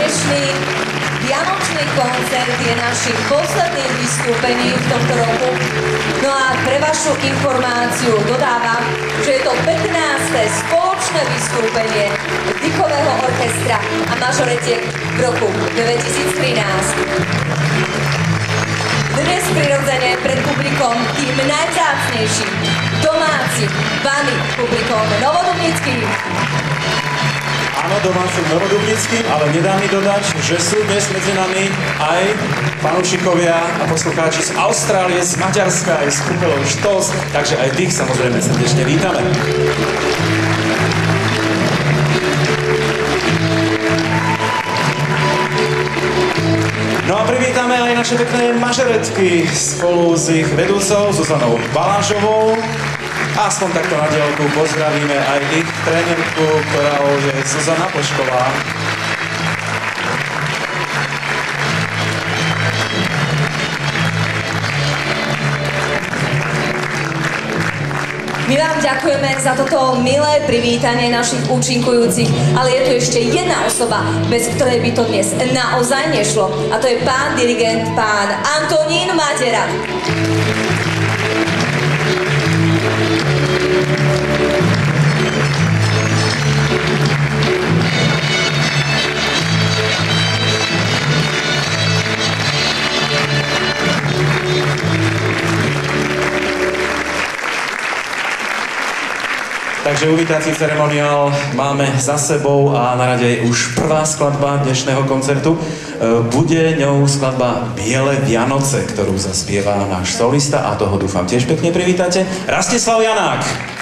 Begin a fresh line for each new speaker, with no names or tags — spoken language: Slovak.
Dnešný vianočný koncert je našim posledným vystúpením v tomto roku. No a pre vašu informáciu dodávam, že je to 15. spoločné vystúpenie Dychového orchestra a mažoretiek v roku 2013. Dnes prirodzene pred publikom tým najvzácnejším, domácim, vami publikom novodobnickým.
Áno, domácim novodobnickým, ale nedá mi dodať, že sú dnes medzi nami aj fanúšikovia a poslucháči z Austrálie, z Maďarska, aj z kapelou Štolz, takže aj tých samozrejme srdečne vítame. No a privítame aj naše pekné mažoretky spolu s ich vedúcou Zuzanou Balážovou. Aspoň takto na diaľku pozdravíme aj ich trénerku, ktorá je Zuzana Pošková.
My vám ďakujeme za toto milé privítanie našich účinkujúcich, ale je tu ešte jedna osoba, bez ktorej by to dnes naozaj nešlo. A to je pán dirigent, pán Antonín Madera.
Takže uvítací ceremoniál máme za sebou a na rade je už prvá skladba dnešného koncertu. Bude ňou skladba Biele Vianoce, ktorú zaspieva náš solista a toho dúfam tiež pekne privítate. Rastislav Janák!